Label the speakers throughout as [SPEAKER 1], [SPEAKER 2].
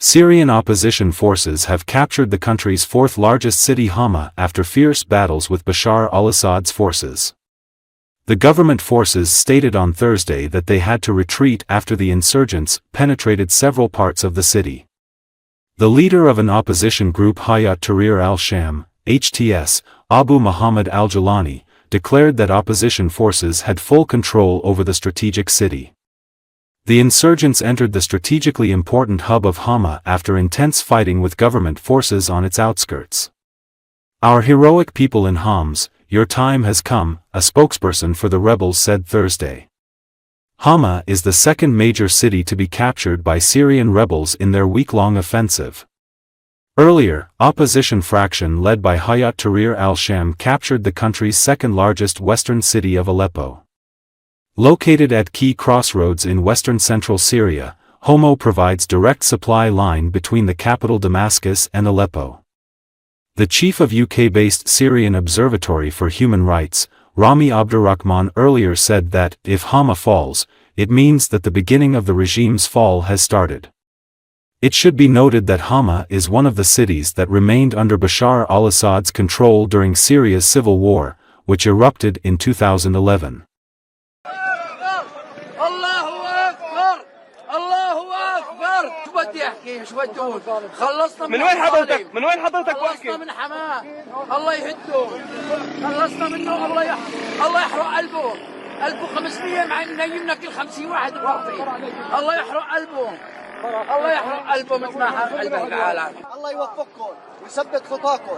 [SPEAKER 1] Syrian opposition forces have captured the country's fourth-largest city Hama after fierce battles with Bashar al-Assad's forces. The government forces stated on Thursday that they had to retreat after the insurgents penetrated several parts of the city. The leader of an opposition group Hayat Tahrir al-Sham, HTS, Abu Muhammad al-Jalani, declared that opposition forces had full control over the strategic city. The insurgents entered the strategically important hub of Hama after intense fighting with government forces on its outskirts. "Our heroic people in Homs, your time has come," a spokesperson for the rebels said Thursday. Hama is the second major city to be captured by Syrian rebels in their week-long offensive. Earlier, opposition faction led by Hayat Tahrir al-Sham captured the country's second-largest western city of Aleppo. Located at key crossroads in western central Syria, Hama provides direct supply line between the capital Damascus and Aleppo. The chief of UK-based Syrian Observatory for Human Rights, Rami Abdurrahman, earlier said that, if Hama falls, it means that the beginning of the regime's fall has started. It should be noted that Hama is one of the cities that remained under Bashar al-Assad's control during Syria's civil war, which erupted in 2011.
[SPEAKER 2] بدي احكي شو بدي اقول خلصنا من وين حضرتك واحكي خلصنا من حماه الله يهده خلصنا منه الله يحرق قلبه 500 مع انه نيمنا كل 50 واحد بوقتي الله يحرق قلبه مثل ما حرق قلب العالم.
[SPEAKER 3] الله يوفقكم ويثبت خطاكم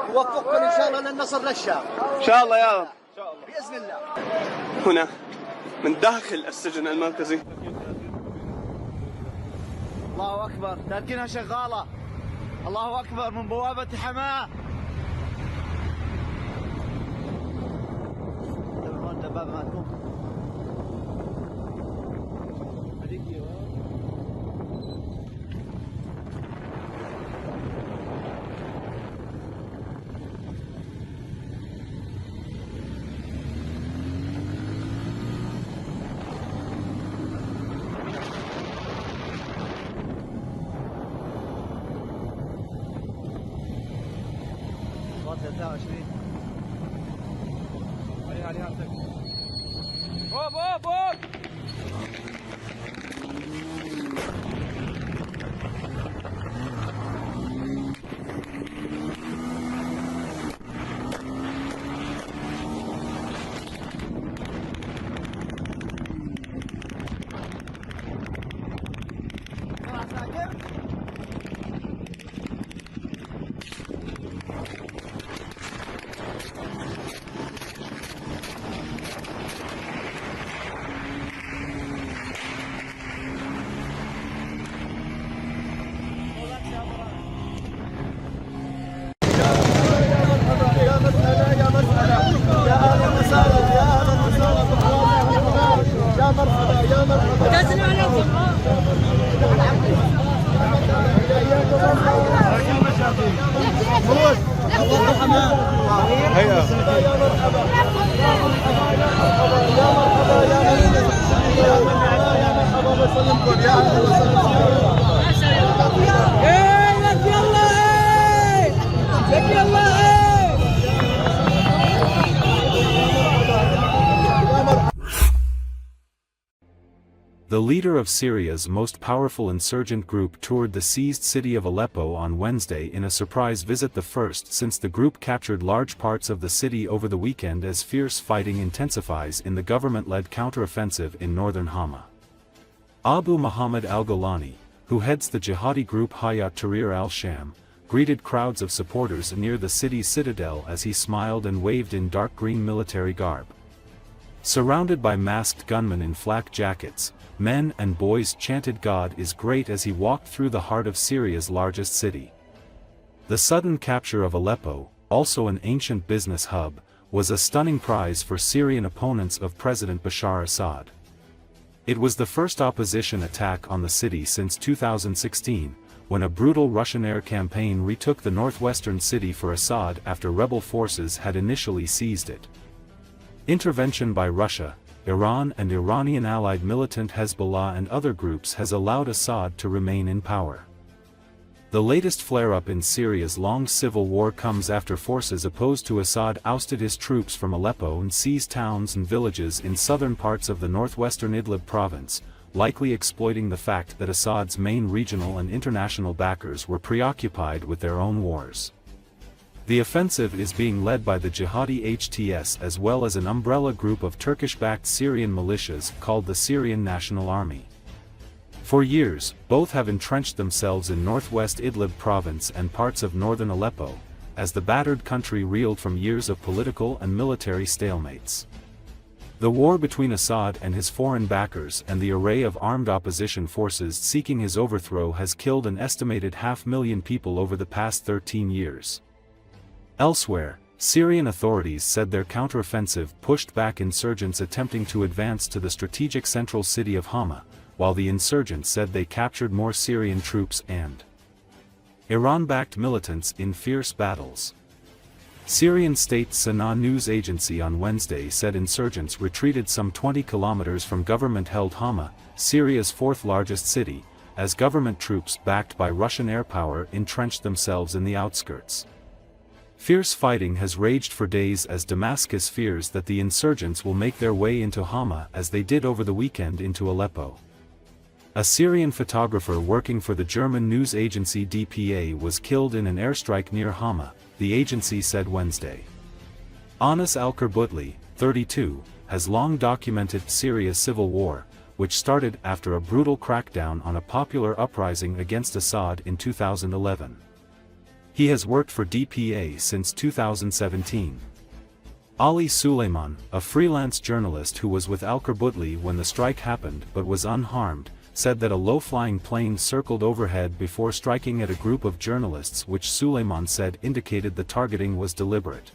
[SPEAKER 3] ويوفقكم ان شاء الله للنصر للشام
[SPEAKER 4] ان شاء الله يا رب
[SPEAKER 3] باذن الله.
[SPEAKER 4] هنا من داخل السجن المركزي.
[SPEAKER 3] الله أكبر، تركينها شغالة. الله أكبر من بوابة حماة.
[SPEAKER 1] The leader of Syria's most powerful insurgent group toured the seized city of Aleppo on Wednesday in a surprise visit, the first since the group captured large parts of the city over the weekend as fierce fighting intensifies in the government-led counteroffensive in northern Hama. Abu Muhammad al-Golani, who heads the jihadi group Hayat Tahrir al-Sham, greeted crowds of supporters near the city's citadel as he smiled and waved in dark green military garb. Surrounded by masked gunmen in flak jackets, men and boys chanted "God is great" as he walked through the heart of Syria's largest city. The sudden capture of Aleppo, also an ancient business hub, was a stunning prize for Syrian opponents of President Bashar Assad. It was the first opposition attack on the city since 2016, when a brutal Russian air campaign retook the northwestern city for Assad after rebel forces had initially seized it. Intervention by Russia, Iran and Iranian allied militant Hezbollah and other groups has allowed Assad to remain in power. The latest flare-up in Syria's long civil war comes after forces opposed to Assad ousted his troops from Aleppo and seized towns and villages in southern parts of the northwestern Idlib province, likely exploiting the fact that Assad's main regional and international backers were preoccupied with their own wars. The offensive is being led by the jihadi HTS as well as an umbrella group of Turkish-backed Syrian militias called the Syrian National Army. For years, both have entrenched themselves in northwest Idlib province and parts of northern Aleppo, as the battered country reeled from years of political and military stalemates. The war between Assad and his foreign backers and the array of armed opposition forces seeking his overthrow has killed an estimated 500,000 people over the past 13 years. Elsewhere, Syrian authorities said their counteroffensive pushed back insurgents attempting to advance to the strategic central city of Hama, while the insurgents said they captured more Syrian troops and Iran-backed militants in fierce battles. Syrian state Sanaa news agency on Wednesday said insurgents retreated some 20 kilometers from government-held Hama, Syria's fourth-largest city, as government troops backed by Russian air power entrenched themselves in the outskirts. Fierce fighting has raged for days as Damascus fears that the insurgents will make their way into Hama as they did over the weekend into Aleppo. A Syrian photographer working for the German news agency DPA was killed in an airstrike near Hama, the agency said Wednesday. Anas al-Kurbutli, 32, has long documented Syria's civil war, which started after a brutal crackdown on a popular uprising against Assad in 2011. He has worked for DPA since 2017. Ali Suleiman, a freelance journalist who was with al-Kurbutli when the strike happened but was unharmed, said that a low-flying plane circled overhead before striking at a group of journalists which Suleiman said indicated the targeting was deliberate.